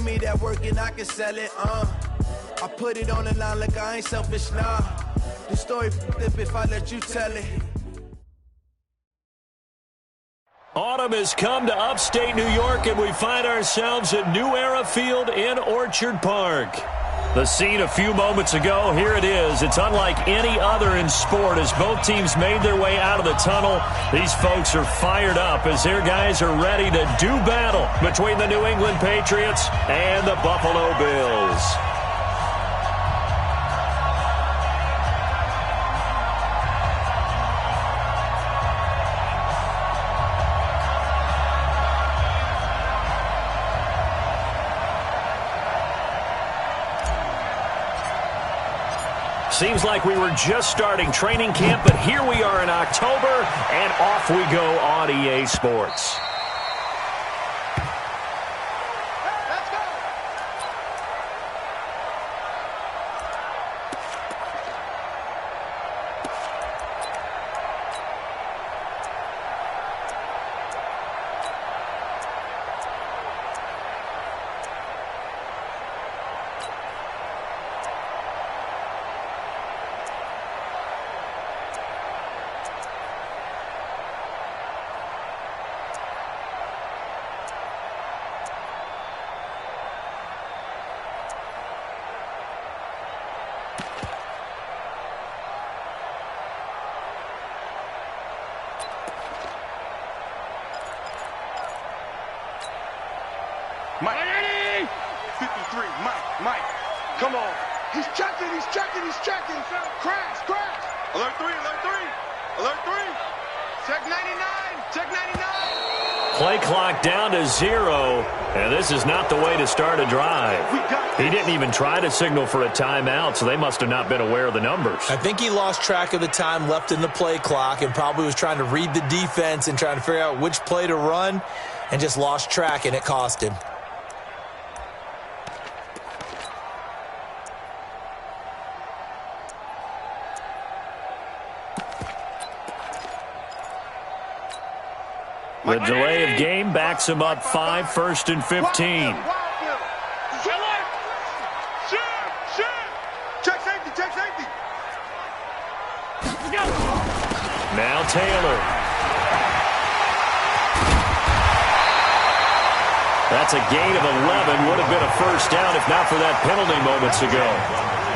me that work and I can sell it, I put it on the line like I ain't selfish, nah. The story flip if I let you tell it. Autumn has come to upstate New York, and we find ourselves at New Era Field in Orchard Park. The scene a few moments ago, here it is. It's unlike any other in sport as both teams made their way out of the tunnel. These folks are fired up as their guys are ready to do battle between the New England Patriots and the Buffalo Bills. Seems like we were just starting training camp, but here we are in October, and off we go on EA Sports. Mike. 53, Mike. Come on. He's checking. Crash. Alert 3. Check 99. Play clock down to 0, and this is not the way to start a drive. He didn't even try to signal for a timeout, so they must have not been aware of the numbers. I think he lost track of the time left in the play clock and probably was trying to read the defense and trying to figure out which play to run and just lost track, and it cost him. The delay of game backs him up 5, 1st and 15. Check safety. Now Taylor. That's a gain of 11. Would have been a first down if not for that penalty moments ago.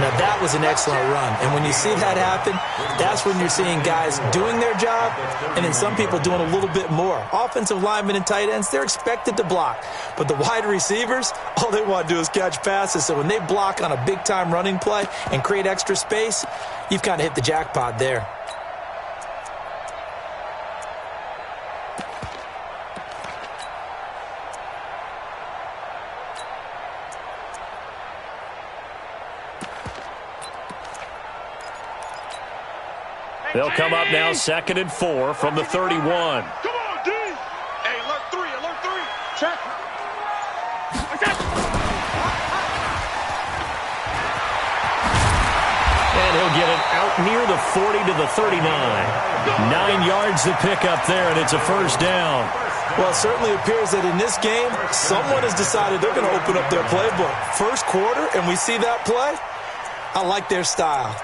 Now, that was an excellent run. And when you see that happen, that's when you're seeing guys doing their job and then some people doing a little bit more. Offensive linemen and tight ends, they're expected to block. But the wide receivers, all they want to do is catch passes. So when they block on a big-time running play and create extra space, you've kind of hit the jackpot there. They'll come up now 2nd and 4 from the 31. Come on, D. Hey, alert 3. Check. And he'll get it out near the 40 to the 39. 9 yards to pick up there, and it's a first down. Well, it certainly appears that in this game, someone has decided they're going to open up their playbook. First quarter, and we see that play. I like their style.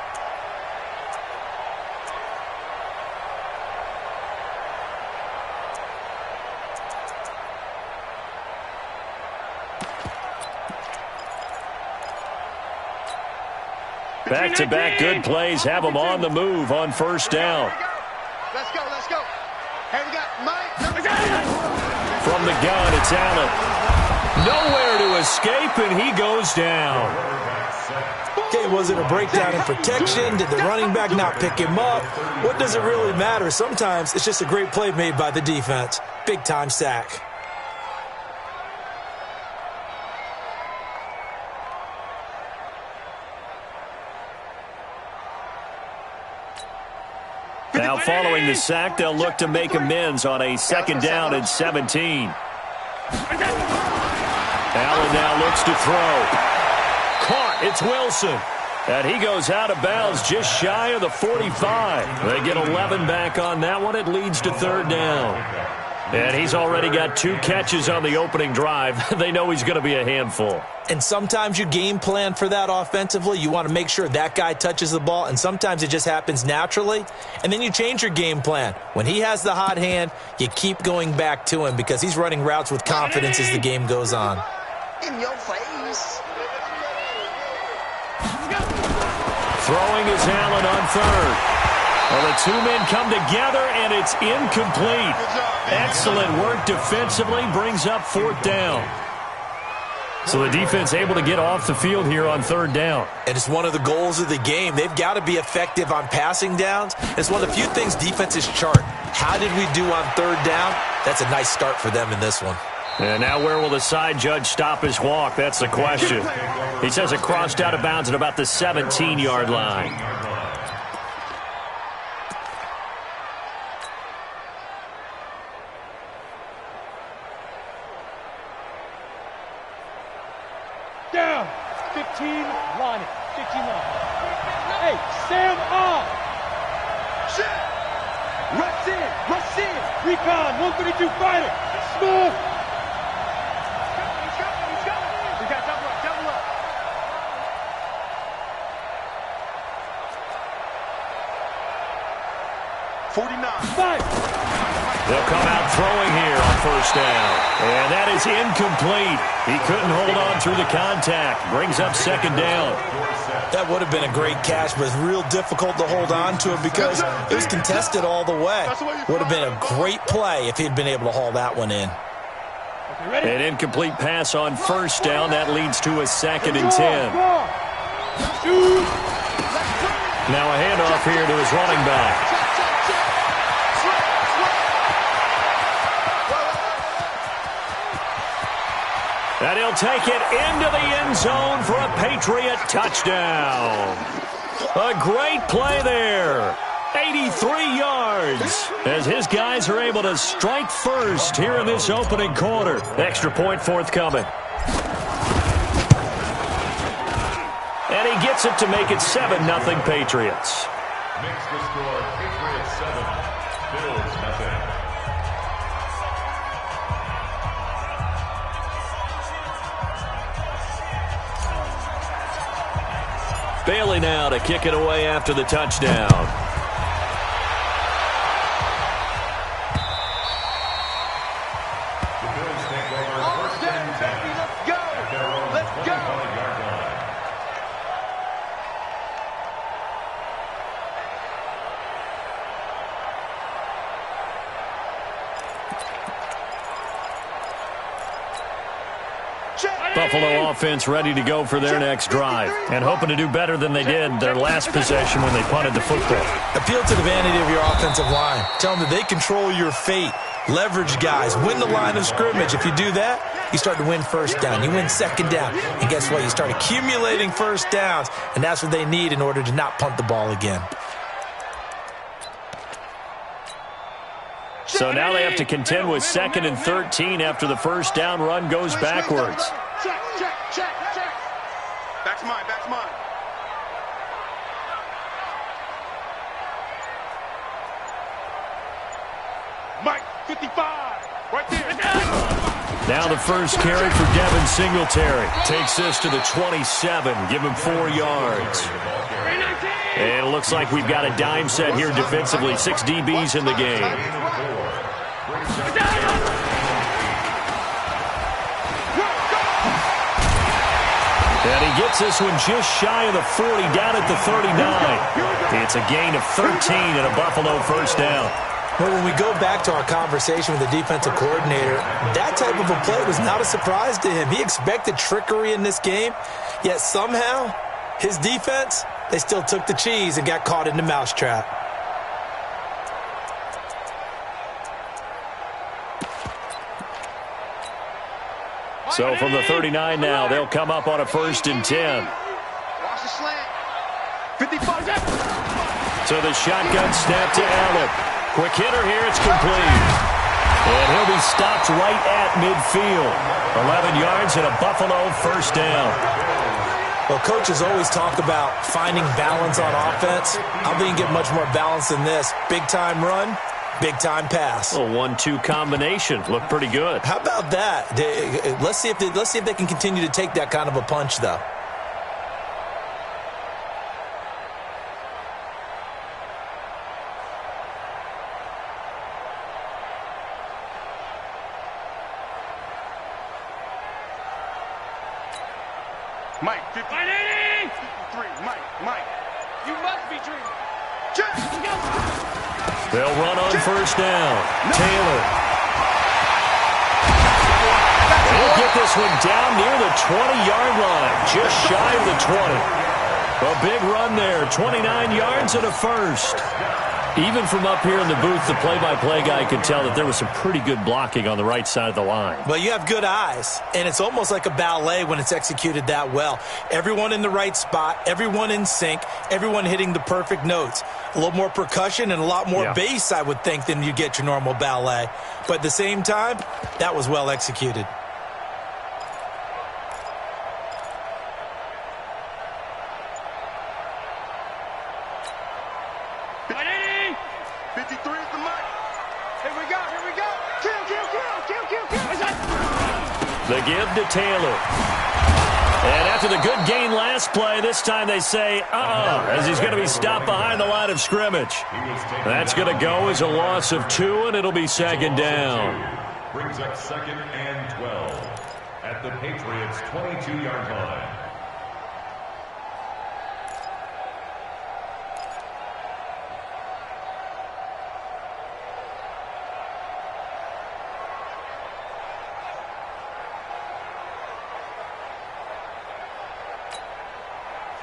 Back-to-back good plays have them on the move on first down. Let's go. Hey, we got Mike. From the gun, it's Allen. Nowhere to escape, and he goes down. Okay, was it a breakdown in protection? Did the running back not pick him up? What does it really matter? Sometimes it's just a great play made by the defense. Big-time sack. Now following the sack, they'll look to make amends on a 2nd down and 17. Allen now looks to throw. Caught. It's Wilson. And he goes out of bounds just shy of the 45. They get 11 back on that one. It leads to 3rd down. And he's already got 2 catches on the opening drive. They know he's going to be a handful. And sometimes you game plan for that offensively. You want to make sure that guy touches the ball, and sometimes it just happens naturally. And then you change your game plan. When he has the hot hand, you keep going back to him because he's running routes with confidence as the game goes on. In your face. Throwing is Allen on third. Well, the 2 men come together, and it's incomplete. Excellent work defensively, brings up 4th down. So the defense able to get off the field here on 3rd down. And it's one of the goals of the game. They've got to be effective on passing downs. It's one of the few things defenses chart. How did we do on 3rd down? That's a nice start for them in this one. And now where will the side judge stop his walk? That's the question. He says it crossed out of bounds at about the 17-yard line. Down. 15, line it. 15 line. Hey, Sam off. Rush in. Rush in. Recon. 132 fighter. Smooth. He's coming. We got double up. 49. 5. They'll come out throwing here on 1st down. And that is incomplete. He couldn't hold on through the contact. Brings up 2nd down. That would have been a great catch, but it's real difficult to hold on to it because it was contested all the way. Would have been a great play if he'd been able to haul that one in. An incomplete pass on 1st down. That leads to a 2nd and 10. Now a handoff here to his running back. And he'll take it into the end zone for a Patriot touchdown. A great play there. 83 yards as his guys are able to strike first here in this opening quarter. Extra point forthcoming. And he gets it to make it 7-0 Patriots. Makes the score Patriots 7, Bills nothing. Bailey now to kick it away after the touchdown. The Bills take over 1st and 10 at their own 21-yard line. Buffalo offense ready to go for their next drive and hoping to do better than they did their last possession when they punted the football. Appeal to the vanity of your offensive line. Tell them that they control your fate. Leverage guys. Win the line of scrimmage. If you do that, you start to win 1st down. You win 2nd down. And guess what? You start accumulating 1st downs, and that's what they need in order to not punt the ball again. So now they have to contend with 2nd and 13 after the 1st down run goes backwards. Check. Back's mine. Mike, 55. Right there. Now the first carry for Devin Singletary. Takes this to the 27. Give him 4 yards. And it looks like we've got a dime set here defensively. 6 DBs in the game. And he gets this one just shy of the 40, down at the 39. It's a gain of 13 and a Buffalo 1st down. Well, when we go back to our conversation with the defensive coordinator, that type of a play was not a surprise to him. He expected trickery in this game, yet somehow his defense, they still took the cheese and got caught in the mousetrap. So from the 39 now, they'll come up on a 1st and 10. Watch the slant. 55. So the shotgun snap to Allen. Quick hitter here, it's complete. And he'll be stopped right at midfield. 11 yards and a Buffalo 1st down. Well, coaches always talk about finding balance on offense. I think you get much more balance than this. Big-time run, Big-time pass. A 1-2 combination. Looked pretty good. How about that? Let's see if they can continue to take that kind of a punch, though. Mike, 50. 53. Mike. You must be dreaming. Check. They'll run on first down. Taylor. They'll get this one down near the 20-yard line, just shy of the 20. A big run there, 29 yards and a first. Even from up here in the booth, the play-by-play guy could tell that there was some pretty good blocking on the right side of the line. Well, you have good eyes, and it's almost like a ballet when it's executed that well. Everyone in the right spot, everyone in sync, everyone hitting the perfect notes. A little more percussion and a lot more bass, I would think, than you get your normal ballet. But at the same time, that was well executed. The give to Taylor. And after the good gain last play, this time they say, as he's going to be stopped behind the line of scrimmage. That's going to go as a loss of 2, and it'll be second down. Brings up 2nd and 12 at the Patriots' 22-yard line.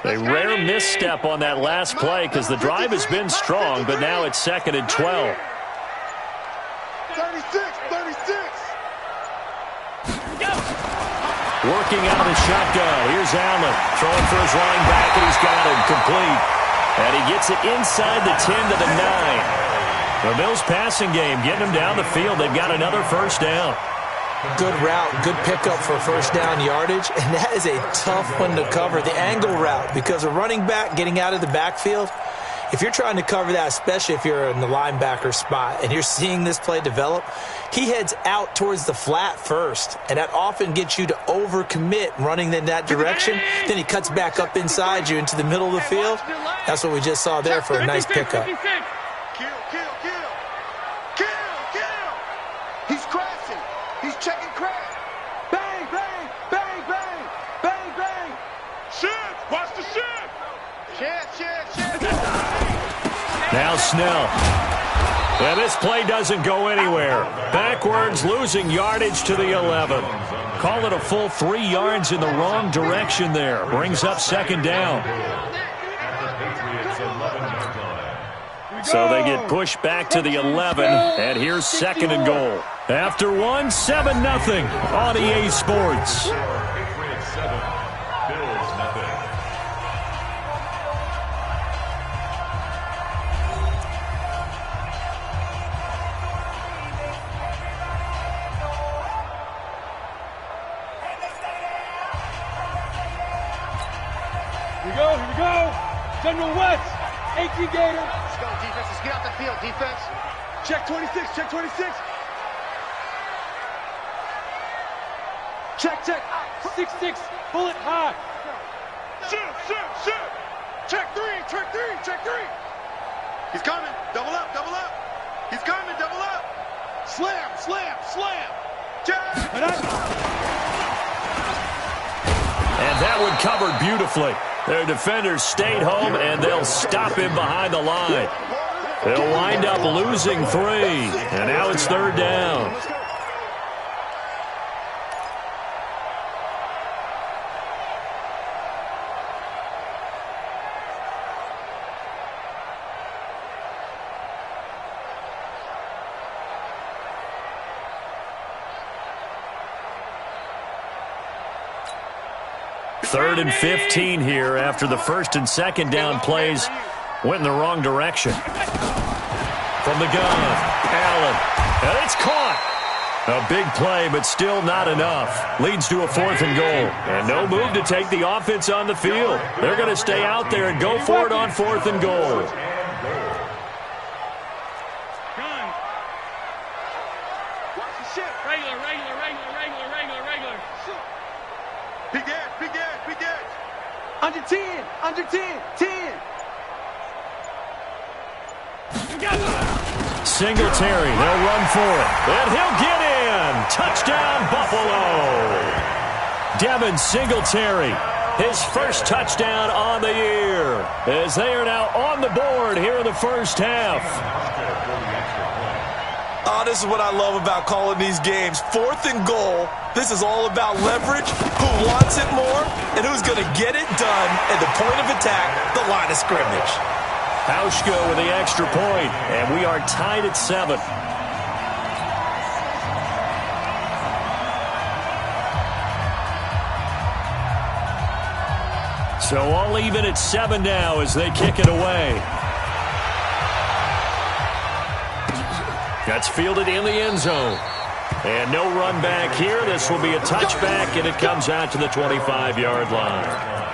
A rare misstep on that last play because the drive has been strong, but now it's 2nd and 12. 36. Working out of the shotgun. Here's Allen throwing for his running back, and he's got him complete. And he gets it inside the 10 to the 9. The Bills passing game getting them down the field. They've got another first down. Good route, good pickup for first down yardage, and that is a tough one to cover, the angle route, because a running back getting out of the backfield, if you're trying to cover that, especially if you're in the linebacker spot and you're seeing this play develop, he heads out towards the flat first, and that often gets you to overcommit running in that direction. Then he cuts back up inside you into the middle of the field. That's what we just saw there for a nice pickup. Kill. He's crashing. He's checking crash. Bang. Shift. Watch the shift. Shift. Now Snell. And this play doesn't go anywhere. Backwards, losing yardage to the 11. Call it a full 3 yards in the wrong direction there. Brings up second down. So they get pushed back to the 11, and here's 2nd and goal. After 1, 7-0 on EA Sports. Patriots 7, Bills nothing. Here we go. General West, 18 Gator. Let's go, defense. Let's get off the field, defense. Check 26. Check. 6-6, bullet high. Shift. Check three. He's coming. Double up. He's coming. Double up. Slam. Check. And that one covered beautifully. Their defenders stayed home, and they'll stop him behind the line. They'll wind up losing 3, and now it's 3rd down. Third and 15 here after the 1st and 2nd down plays went in the wrong direction. From the gun, Allen, and it's caught. A big play, but still not enough. Leads to a 4th and goal. And no move to take the offense on the field. They're going to stay out there and go for it on 4th and goal. Under 10, under 10, 10. Singletary, they'll run for it. And he'll get in. Touchdown, Buffalo. Devin Singletary, his first touchdown on the year, as they are now on the board here in the first half. Oh, this is what I love about calling these games. 4th and goal. This is all about leverage, who wants it more, and who's going to get it done at the point of attack, the line of scrimmage. Hauschko with the extra point, and we are tied at 7. So all even at 7 now as they kick it away. That's fielded in the end zone. And no run back here. This will be a touchback, and it comes out to the 25-yard line.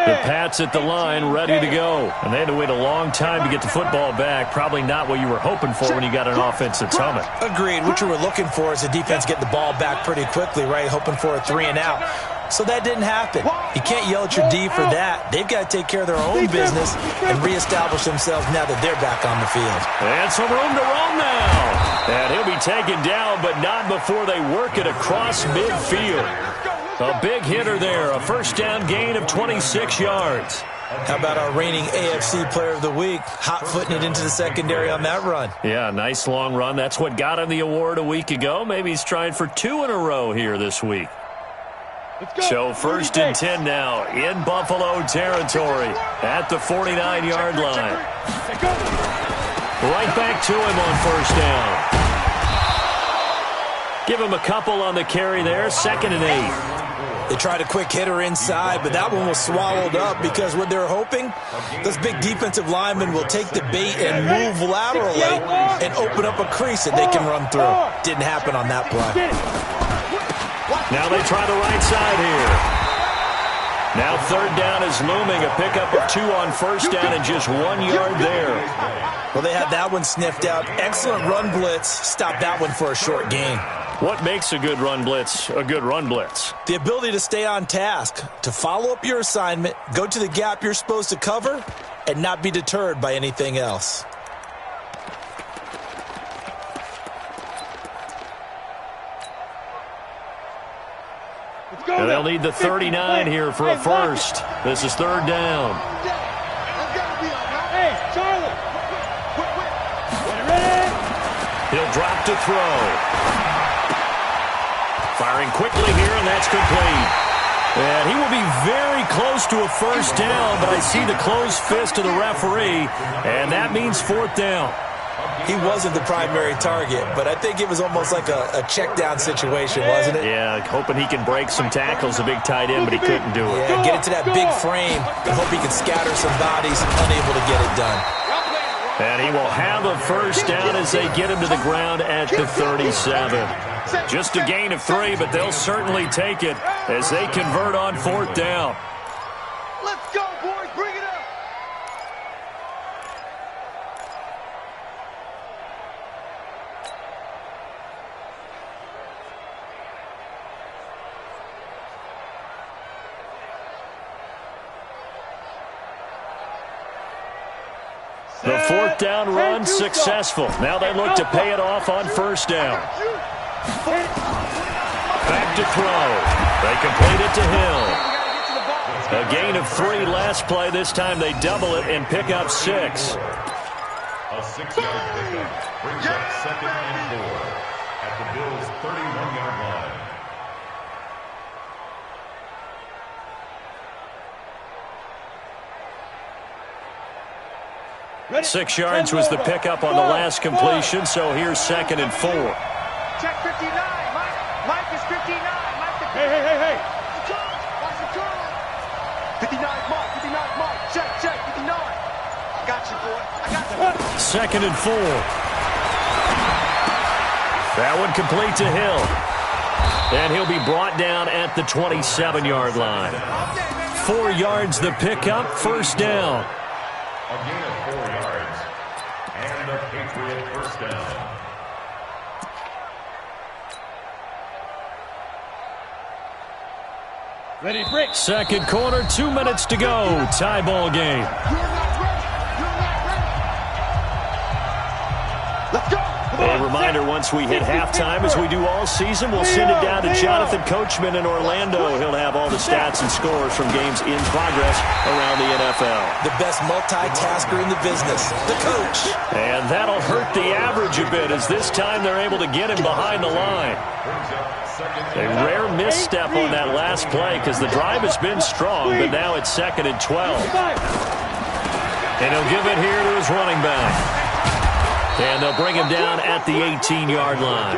The Pats at the line, ready to go. And they had to wait a long time to get the football back. Probably not what you were hoping for when you got an offense that's humming. Agreed. What you were looking for is the defense get the ball back pretty quickly, right? Hoping for a 3 and out. So that didn't happen. You can't yell at your D for that. They've got to take care of their own business and reestablish themselves now that they're back on the field. And some room to roam now. And he'll be taken down, but not before they work it across midfield. A big hitter there, a first down gain of 26 yards. How about our reigning AFC Player of the Week, hot-footing it into the secondary on that run? Yeah, nice long run. That's what got him the award a week ago. Maybe he's trying for 2 in a row here this week. So first and 10 now in Buffalo territory at the 49-yard line. Right back to him on first down. Give him a couple on the carry there, 2nd and 8. They tried a quick hitter inside, but that one was swallowed up because what they're hoping, those big defensive linemen will take the bait and move laterally and open up a crease that they can run through. Didn't happen on that play. Now they try the right side here. Now 3rd down is looming, a pickup of 2 on first down and just 1 yard there. Well, they had that one sniffed out. Excellent run blitz. Stopped that one for a short gain. What makes a good run blitz a good run blitz? The ability to stay on task, to follow up your assignment, go to the gap you're supposed to cover, and not be deterred by anything else. And they'll need the 39 here for a first. This is 3rd down. Hey, Charlie. He'll drop to throw. Firing quickly here, and that's complete. And he will be very close to a first down, but I see the closed fist of the referee, and that means 4th down. He wasn't the primary target, but I think it was almost like a check down situation, wasn't it? Yeah, hoping he can break some tackles, a big tight end, but he couldn't do it. Yeah, get into that big frame and hope he can scatter some bodies, unable to get it done. And he will have a first down as they get him to the ground at the 37. Just a gain of 3, but they'll certainly take it as they convert on 4th down. Let's go, boys. Bring it up. The 4th down run successful. Now they look to pay it off on first down. Back to throw. They complete it to Hill. A gain of 3 last play. This time they double it and pick up 6. A 6-yard pickup brings up 2nd and 4 at the Bills' 31-yard line. 6 yards was the pickup on the last completion, so here's 2nd and 4. Check 59. Mike is 59. Mike the Hey. Watch the turn. 59 Mike. 59 Mike. Check. 59. I got you, boy. I got you. 2nd and 4. That one complete to Hill. And he'll be brought down at the 27-yard line. 4 yards the pickup, first down. A gain of 4 yards. And a Patriot first down. Ready, break. Second quarter, 2 minutes to go. Tie ball game. Let's go. A reminder, once we hit halftime, as we do all season, we'll send it down to Jonathan Coachman in Orlando. He'll have all the stats and scores from games in progress around the NFL. The best multitasker in the business, the coach. And that'll hurt the average a bit, as this time they're able to get him behind the line. A rare misstep on that last play because the drive has been strong, but now it's 2nd and 12. And he'll give it here to his running back. And they'll bring him down at the 18-yard line.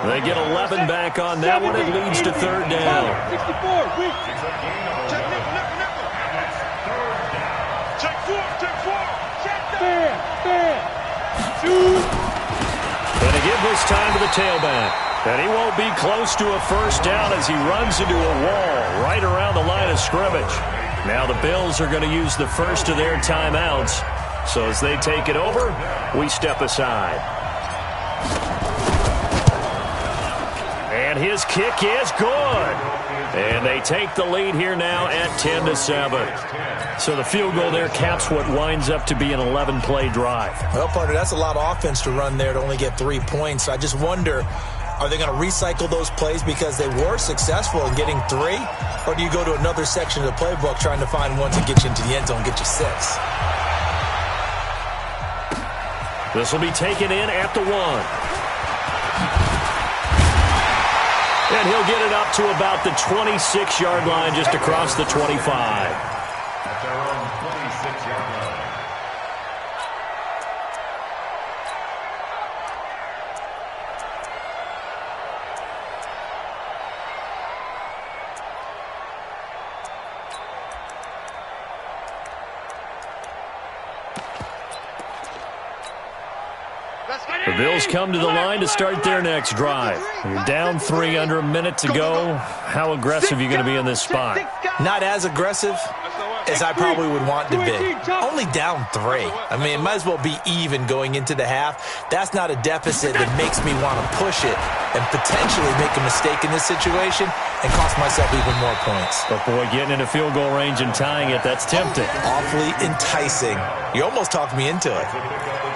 They get 11 back on that one. It leads to 3rd down. 64, weak. Check four. Stand. Shoot. And they give this time to the tailback. And he won't be close to a first down as he runs into a wall right around the line of scrimmage. Now the Bills are going to use the first of their timeouts. So as they take it over, we step aside. And his kick is good. And they take the lead here now at 10-7. So the field goal there caps what winds up to be an 11-play drive. Well, partner, that's a lot of offense to run there to only get 3 points. I just wonder, are they going to recycle those plays because they were successful in getting 3? Or do you go to another section of the playbook trying to find one to get you into the end zone and get you 6? This will be taken in at the 1. And he'll get it up to about the 26-yard line, just across the 25. At their own 26-yard line. The Bills come to the line to start their next drive. You're down 3 under a minute to go. How aggressive are you going to be in this spot? Not as aggressive as I probably would want to be. Only down 3. I mean, it might as well be even going into the half. That's not a deficit that makes me want to push it and potentially make a mistake in this situation and cost myself even more points. But, boy, getting into field goal range and tying it, that's tempting. Awfully enticing. You almost talked me into it.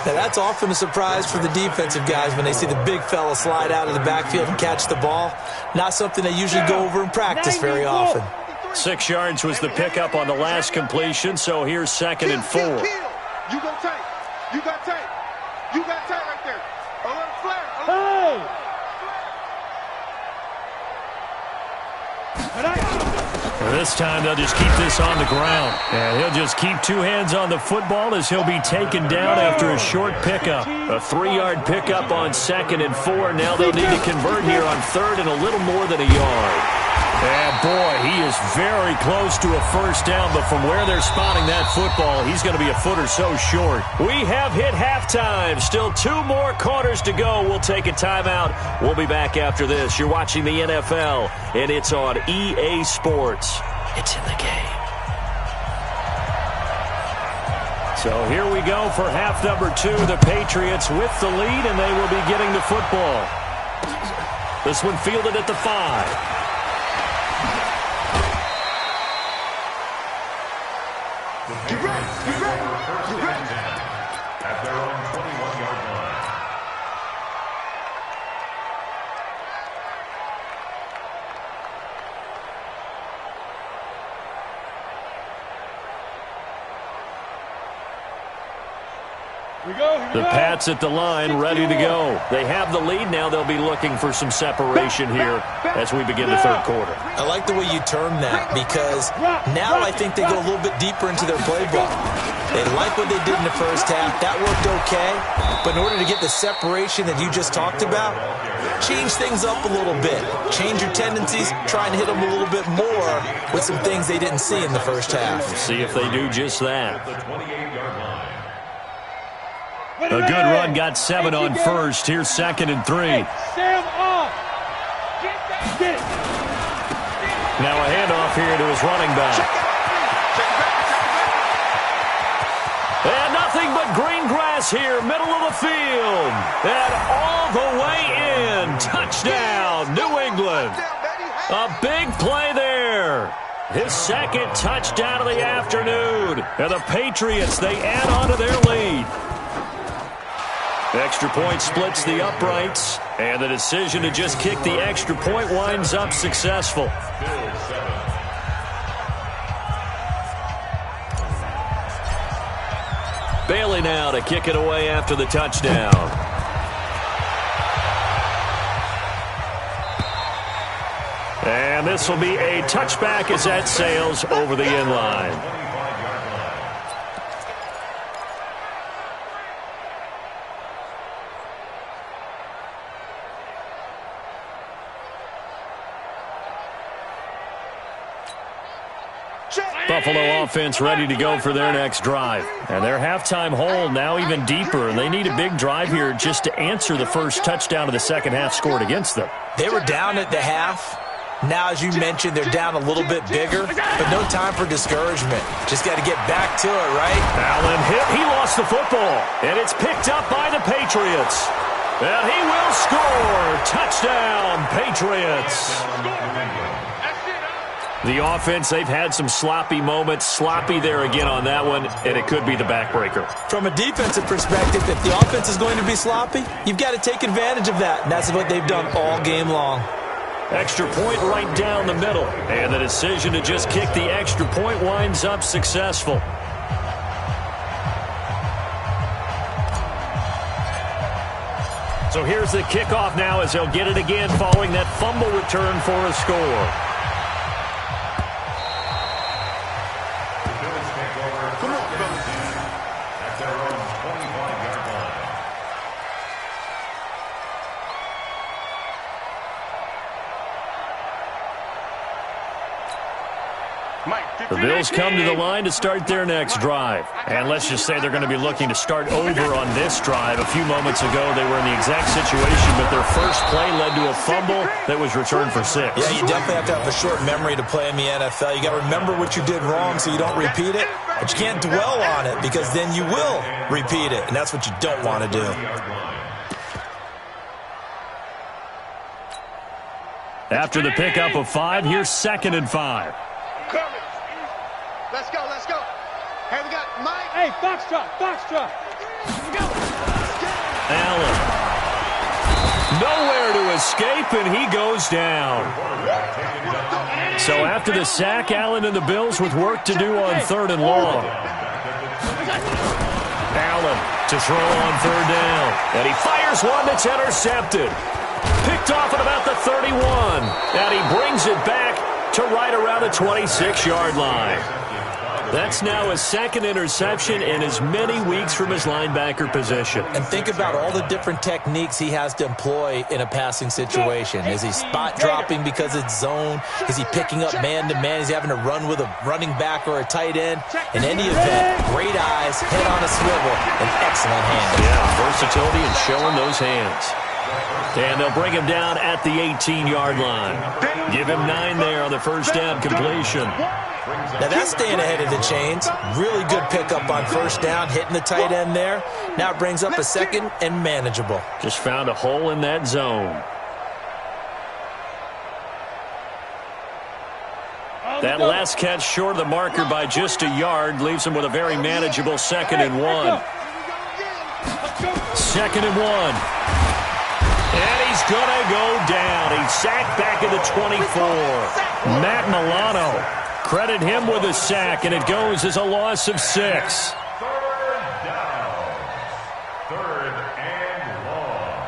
Now, that's often a surprise for the defensive guys when they see the big fella slide out of the backfield and catch the ball. Not something they usually go over in practice very often. 6 yards was the pickup on the last completion, so here's 2nd and 4. You go tight. You got tight. You got tight right there. A little flare. This time they'll just keep this on the ground. And he'll just keep 2 hands on the football as he'll be taken down after a short pickup. A 3-yard pickup on 2nd and 4. Now they'll need to convert here on 3rd and a little more than a yard. And, boy, he is very close to a first down, but from where they're spotting that football, he's going to be a foot or so short. We have hit halftime. Still 2 more quarters to go. We'll take a timeout. We'll be back after this. You're watching the NFL, and it's on EA Sports. It's in the game. So here we go for half number 2. The Patriots with the lead, and they will be getting the football. This one fielded at the 5. At their own 21-yard line. The Pats at the line, ready to go. They have the lead. Now they'll be looking for some separation here as we begin the 3rd quarter. I like the way you term that because now I think they go a little bit deeper into their playbook. They like what they did in the first half. That worked okay. But in order to get the separation that you just talked about, change things up a little bit. Change your tendencies. Try and hit them a little bit more with some things they didn't see in the first half. See if they do just that. The 28-yard line. A good run, got 7 on first. Here's 2nd and 3. Sam off. Now a handoff here to his running back. pass here, middle of the field. And all the way in. Touchdown, New England. A big play there. His second touchdown of the afternoon. And the Patriots, they add on to their lead. Extra point splits the uprights. And the decision to just kick the extra point winds up successful. Bailey now to kick it away after the touchdown. And this will be a touchback as that sails over the end line. Buffalo offense ready to go for their next drive. And their halftime hole now even deeper, and they need a big drive here just to answer the first touchdown of the second half scored against them. They were down at the half. Now, as you mentioned, they're down a little bit bigger, but no time for discouragement. Just got to get back to it, right? Allen hit. He lost the football, and it's picked up by the Patriots. And he will score. Touchdown, Patriots. The offense, they've had some sloppy moments. Sloppy there again on that one, and it could be the backbreaker. From a defensive perspective, if the offense is going to be sloppy, you've got to take advantage of that, and that's what they've done all game long. Extra point right down the middle, and the decision to just kick the extra point winds up successful. So here's the kickoff now as they'll get it again following that fumble return for a score. The Bills come to the line to start their next drive. And let's just say they're going to be looking to start over on this drive. A few moments ago, they were in the exact situation, but their first play led to a fumble that was returned for 6. Yeah, you definitely have to have a short memory to play in the NFL. You got to remember what you did wrong so you don't repeat it, but you can't dwell on it because then you will repeat it, and that's what you don't want to do. After the pickup of 5, here's 2nd and 5. Let's go, let's go. Hey, we got Mike. Hey, Foxtrot, Foxtrot. Here we go. Allen. Nowhere to escape, and he goes down. So after the sack, Allen and the Bills with work to do on 3rd and long. Allen to throw on 3rd down. And he fires one that's intercepted. Picked off at about the 31. And he brings it back to right around the 26-yard line. That's now his 2nd interception in as many weeks from his linebacker position. And think about all the different techniques he has to employ in a passing situation. Is he spot dropping because it's zone? Is he picking up man-to-man? Is he having to run with a running back or a tight end? In any event, great eyes, head on a swivel, and excellent hands. Yeah, versatility and showing those hands. And they'll bring him down at the 18-yard line. Give him 9 there on the first down completion. Now that's staying ahead of the chains. Really good pickup on first down, hitting the tight end there. Now it brings up a 2nd and manageable. Just found a hole in that zone. That last catch short of the marker by just a yard leaves him with a very manageable 2nd and 1. 2nd and 1. And he's going to go down. He's sacked back at the 24. Matt Milano, credit him with a sack, and it goes as a loss of 6. 3rd down. 3rd and long.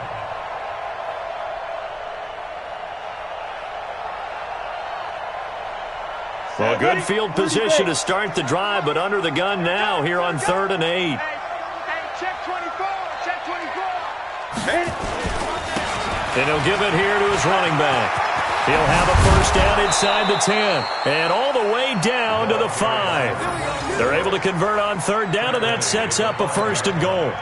Well, good field position to start the drive, but under the gun now here on 3rd and 8. Hey, check 24, check 24. And he'll give it here to his running back. He'll have a first down inside the 10 and all the way down to the 5. They're able to convert on 3rd down, and that sets up a 1st and goal.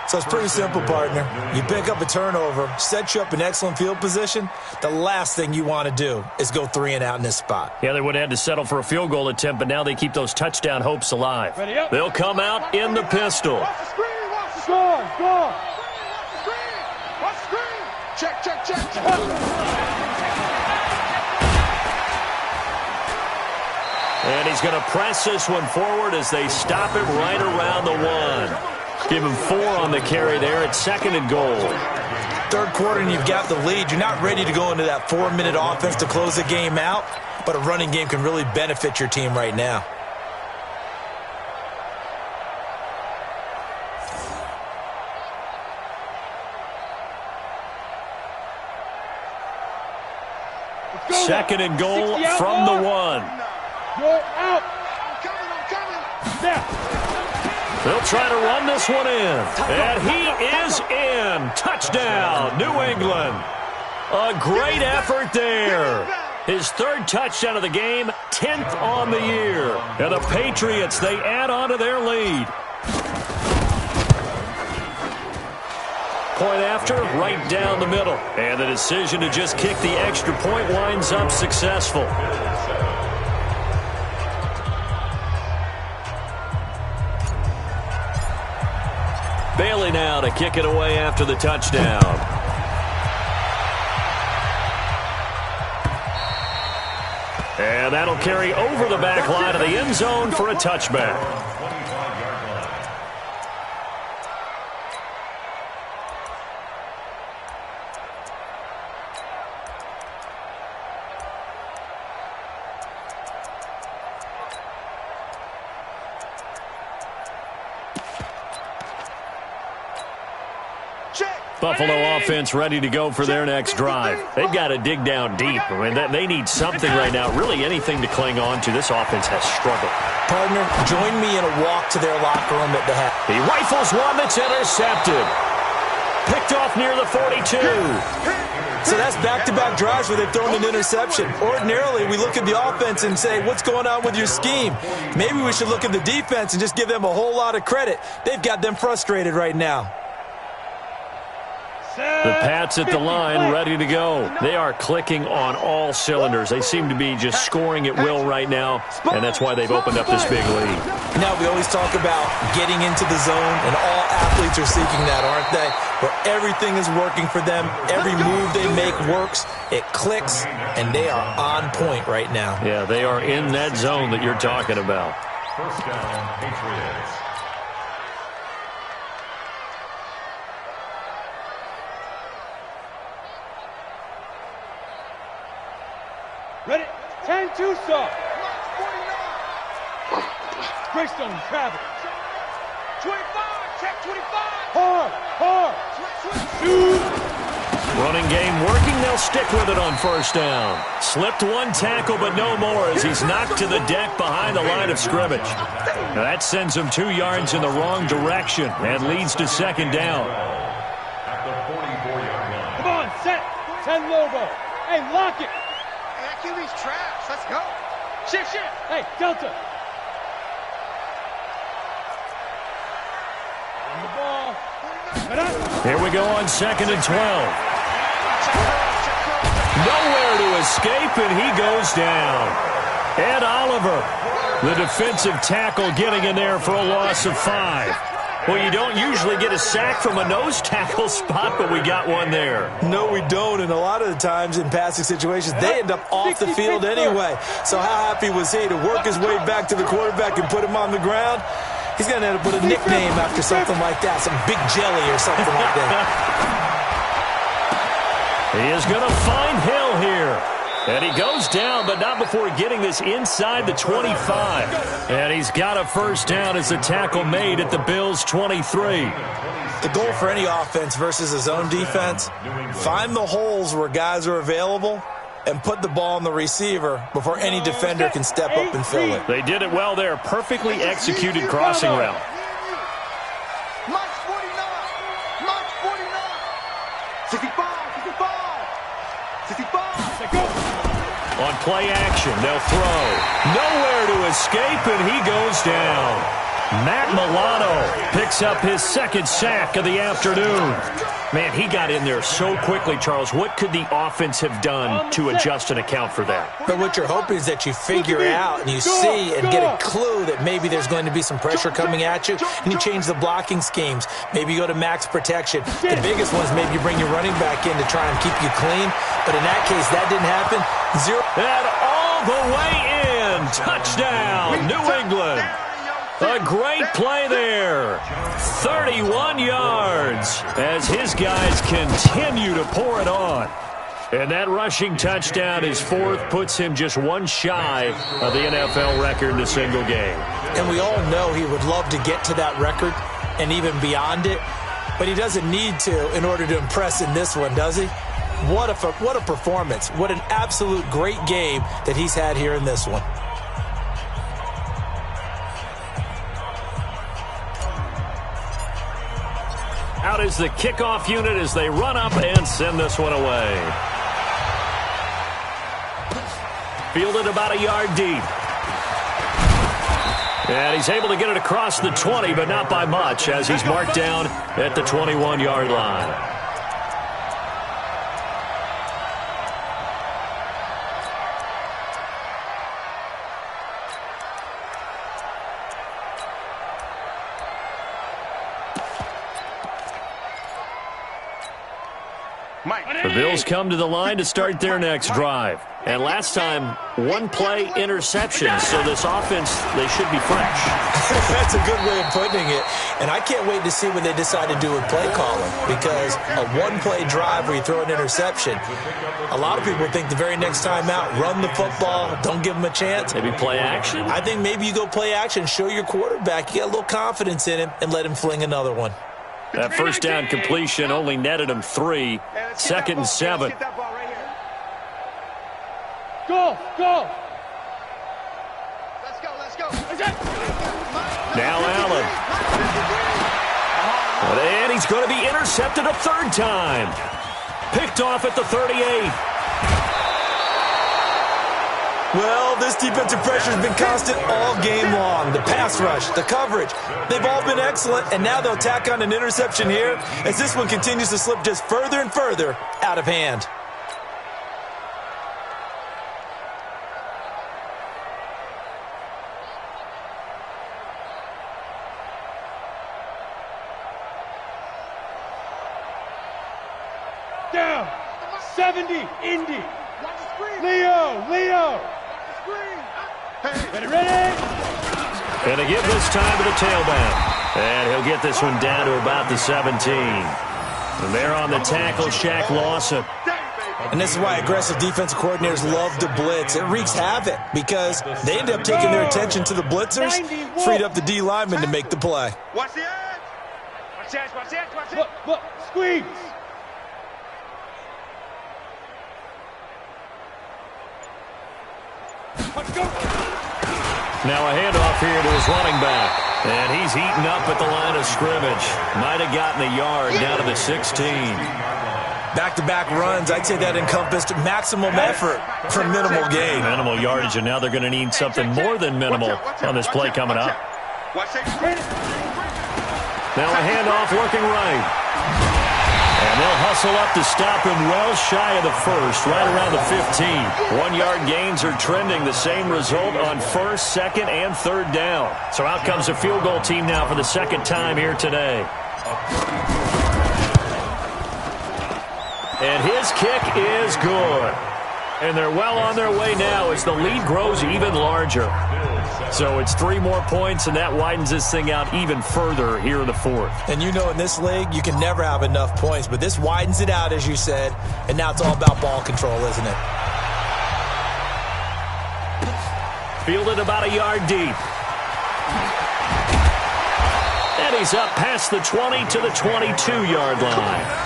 So it's pretty simple, partner. You pick up a turnover, set you up in excellent field position. The last thing you want to do is go 3 and out in this spot. Yeah, they would have had to settle for a field goal attempt, but now they keep those touchdown hopes alive. They'll come out in the pistol. Gone. Screen. Check. And he's going to press this one forward as they stop it right around the 1. Give him 4 on the carry there. It's 2nd and goal. Third quarter and you've got the lead. You're not ready to go into that 4-minute offense to close the game out, but a running game can really benefit your team right now. Second and goal from the 1. You're out. I'm coming. Now. They'll try to run this one in. And he is in. Touchdown, New England. A great effort there. His 3rd touchdown of the game, 10th on the year. And the Patriots, they add on to their lead. Point after, right down the middle. And the decision to just kick the extra point winds up successful. Bailey now to kick it away after the touchdown. And that'll carry over the back line of the end zone for a touchback. Buffalo offense ready to go for their next drive. They've got to dig down deep. I mean, they need something right now, really anything to cling on to. This offense has struggled. Partner, join me in a walk to their locker room at the half. He rifles one that's intercepted. Picked off near the 42. So that's back-to-back drives where they've thrown an interception. Ordinarily, we look at the offense and say, what's going on with your scheme? Maybe we should look at the defense and just give them a whole lot of credit. They've got them frustrated right now. The Pats at the line, ready to go. They are clicking on all cylinders. They seem to be just scoring at will right now, and that's why they've opened up this big lead. Now, we always talk about getting into the zone, and all athletes are seeking that, aren't they? Where everything is working for them. Every move they make works. It clicks, and they are on point right now. Yeah, they are in that zone that you're talking about. First down, Patriots. Ready? 10-2 stop. Greystone, travel. 25, check 25. Hard. Shoot. Running game working. They'll stick with it on first down. Slipped one tackle, but no more as he's knocked to the deck behind the line of scrimmage. Now that sends him 2 yards in the wrong direction and leads to second down. At the 44-yard line. Come on, set. 10 logo. Hey, lock it. QB's trash. Let's go. Shift. Hey, Delta. On the ball. Here we go on 2nd and 12. Nowhere to escape, and he goes down. Ed Oliver, the defensive tackle, getting in there for a loss of 5. Well, you don't usually get a sack from a nose tackle spot, but we got one there. No, we don't, and a lot of the times in passing situations, they end up off the field anyway. So how happy was he to work his way back to the quarterback and put him on the ground? He's going to end up with a nickname after something like that, some Big Jelly or something like that. He is going to find Hill here. And he goes down, but not before getting this inside the 25. And he's got a first down as the tackle made at the Bills' 23. The goal for any offense versus a zone defense, find the holes where guys are available and put the ball on the receiver before any defender can step up and fill it. They did it well there. Perfectly executed crossing route. March 49. 65. On play action, they'll throw. Nowhere to escape, and he goes down. Matt Milano picks up his second sack of the afternoon. Man, he got in there so quickly, Charles. What could the offense have done to adjust and account for that? But what you're hoping is that you figure out and you see and get a clue that maybe there's going to be some pressure coming at you, and you change the blocking schemes. Maybe you go to max protection. The biggest one is maybe you bring your running back in to try and keep you clean. But in that case, that didn't happen. And all the way in. Touchdown, New England. A great play there. 31 yards as his guys continue to pour it on. And that rushing touchdown, his fourth, puts him just one shy of the NFL record in a single game. And we all know he would love to get to that record and even beyond it, but he doesn't need to in order to impress in this one, does he? What a performance. What an absolute great game that he's had here in this one. Out is the kickoff unit as they run up and send this one away. Fielded about a yard deep. And he's able to get it across the 20, but not by much, as he's marked down at the 21-yard line. The Bills come to the line to start their next drive. And last time, one-play interception, so this offense, they should be fresh. That's a good way of putting it. And I can't wait to see what they decide to do with play calling, because a one-play drive where you throw an interception, a lot of people think the very next time out, run the football, don't give them a chance. Maybe play action? I think maybe you go play action, show your quarterback, you got a little confidence in him, and let him fling another one. That first down completion only netted him 3. 2nd and 7. Go! Let's go. Now Allen. And he's going to be intercepted a third time. Picked off at the 38. Well, this defensive pressure has been constant all game long. The pass rush, the coverage, they've all been excellent, and now they'll tack on an interception here as this one continues to slip just further and further out of hand. Down. 70, Indy. Leo. Ready? Going to give this time to the tailback. And he'll get this one down to about the 17. And they're on the tackle, Shaq Lawson. And this is why aggressive defensive coordinators love to blitz. It wreaks havoc because they end up taking their attention to the blitzers, freed up the D lineman to make the play. Watch the edge. Watch it. Look, squeeze. Now a handoff here to his running back. And he's eaten up at the line of scrimmage. Might have gotten a yard down to the 16. Back-to-back runs, I'd say that encompassed maximum effort for minimal gain. Minimal yardage, and now they're going to need something more than minimal on this play coming up. Now a handoff working right. And they'll hustle up to stop him well shy of the first, right around the 15. 1-yard gains are trending the same result on first, second, and third down. So out comes the field goal team now for the second time here today. And his kick is good. And they're well on their way now as the lead grows even larger. So it's 3 more points, and that widens this thing out even further here in the fourth. And you know in this league, you can never have enough points, but this widens it out, as you said, and now it's all about ball control, isn't it? Fielded about a yard deep. And he's up past the 20 to the 22-yard line.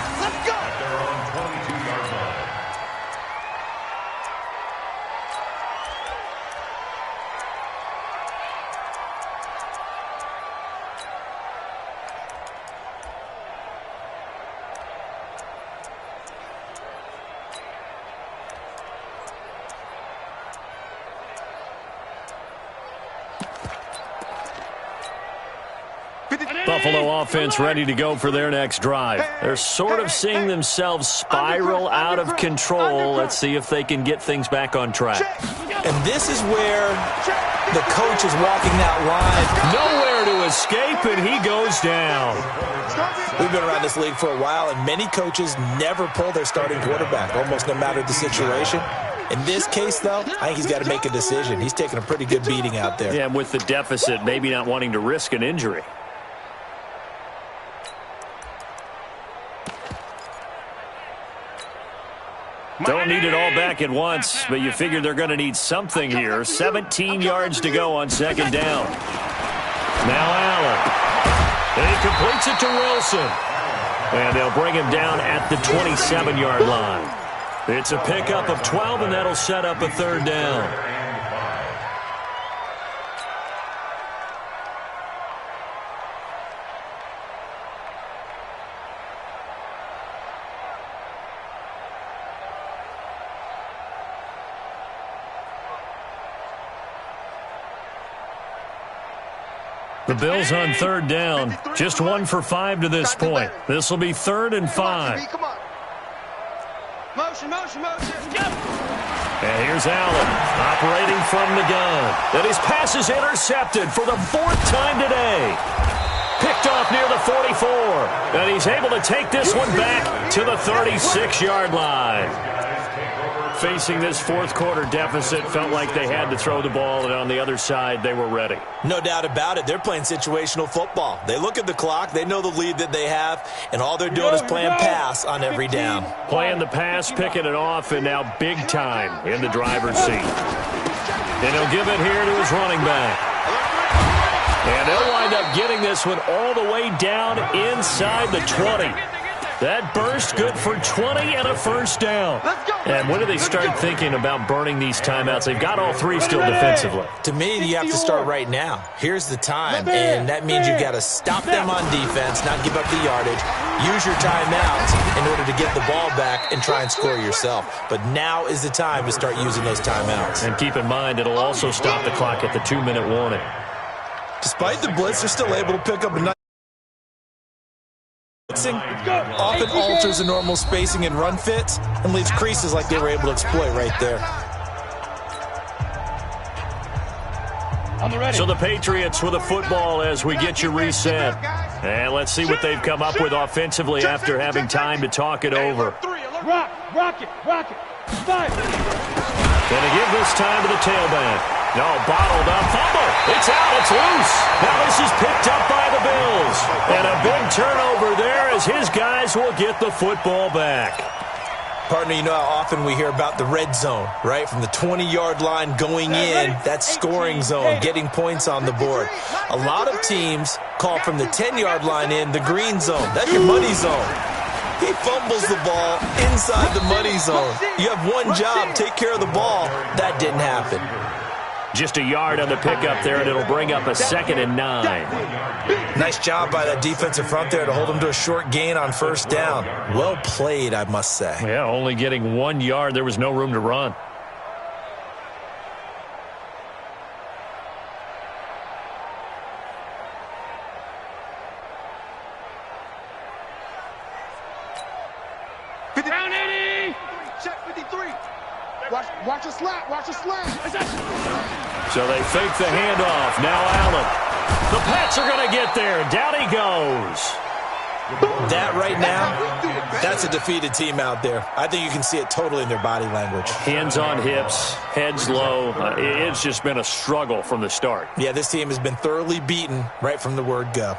Buffalo offense ready to go for their next drive. They're sort of seeing themselves spiral out of control. Let's see if they can get things back on track. And this is where the coach is walking that line. Nowhere to escape, and he goes down. We've been around this league for a while, and many coaches never pull their starting quarterback, almost no matter the situation. In this case, though, I think he's got to make a decision. He's taking a pretty good beating out there. Yeah, and with the deficit, maybe not wanting to risk an injury. Don't need it all back at once, but you figure they're going to need something here. 17 yards to go on second down. Now Allen. And he completes it to Wilson. And they'll bring him down at the 27-yard line. It's a pickup of 12, and that'll set up a third down. The Bills on third down. Just 1 for 5 to this point. This will be 3rd and 5. Come on. Motion. And here's Allen operating from the gun. And his pass is intercepted for the 4th time today. Picked off near the 44. And he's able to take this one back to the 36-yard line. Facing this fourth-quarter deficit, felt like they had to throw the ball, and on the other side, they were ready. No doubt about it. They're playing situational football. They look at the clock, they know the lead that they have, and all they're doing is playing pass on every down. Playing the pass, picking it off, and now big time in the driver's seat. And he'll give it here to his running back. And they'll wind up getting this one all the way down inside the 20. That burst good for 20 and a first down. And when do they start thinking about burning these timeouts? They've got all 3 still defensively. To me, you have to start right now. Here's the time, and that means you've got to stop them on defense, not give up the yardage, use your timeouts in order to get the ball back and try and score yourself. But now is the time to start using those timeouts. And keep in mind, it'll also stop the clock at the 2-minute warning. Despite the blitz, they're still able to pick up a nice blitzing. Often alters the normal spacing and run fits and leaves creases like they were able to exploit right there. So the Patriots with a football as we get you reset. And let's see what they've come up with offensively after having time to talk it over. Rock it. Gonna give this time to the tailback. No, bottled up. Fumble. It's out. It's loose. Now this is picked up by the Bills. And a big turnover there as his guys will get the football back. Partner, you know how often we hear about the red zone, right? From the 20-yard line going in, that scoring zone, getting points on the board. A lot of teams call from the 10-yard line in the green zone. That's your money zone. He fumbles the ball inside the money zone. You have one job, take care of the ball. That didn't happen. Just a yard on the pickup there, and it'll bring up a 2nd and 9. Nice job by that defensive front there to hold him to a short gain on first down. Well played, I must say. Yeah, only getting 1 yard. There was no room to run. Watch a slant. So they fake the handoff. Now Allen. The Pats are going to get there. Down he goes. That right now, that's a defeated team out there. I think you can see it totally in their body language. Hands on hips, heads low. It's just been a struggle from the start. Yeah, this team has been thoroughly beaten right from the word go.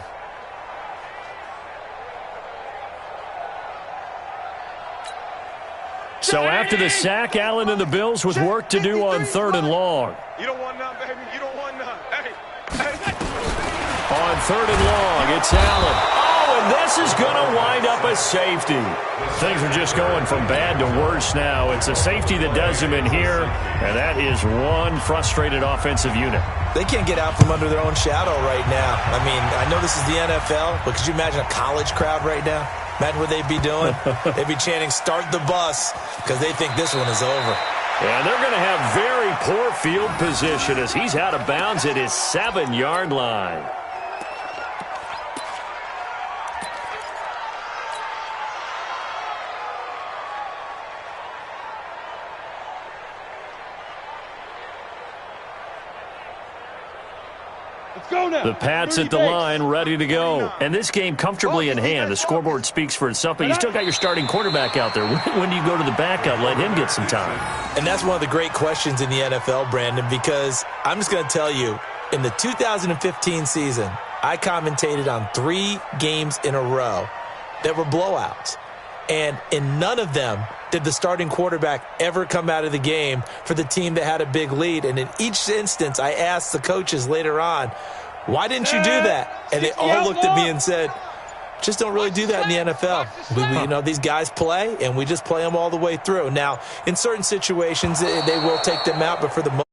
So after the sack, Allen and the Bills with work to do on 3rd and long. You don't want none, baby. You don't want none. Hey. On 3rd and long, it's Allen. Oh, and this is going to wind up a safety. Things are just going from bad to worse now. It's a safety that does him in here, and that is one frustrated offensive unit. They can't get out from under their own shadow right now. I mean, I know this is the NFL, but could you imagine a college crowd right now? Imagine what they'd be doing. They'd be chanting, "Start the bus," because they think this one is over. And they're going to have very poor field position as he's out of bounds at his 7-yard line. Let's go now. The Pats at the line, ready to go. And this game comfortably in hand. The scoreboard speaks for itself, but you still got your starting quarterback out there. When do you go to the backup, let him get some time? And that's one of the great questions in the NFL, Brandon, because I'm just going to tell you, in the 2015 season, I commentated on 3 games in a row that were blowouts. And in none of them did the starting quarterback ever come out of the game for the team that had a big lead. And in each instance, I asked the coaches later on, why didn't you do that? And they all looked at me and said, just don't really do that in the NFL. You know, these guys play, and we just play them all the way through. Now, in certain situations, they will take them out, but for the most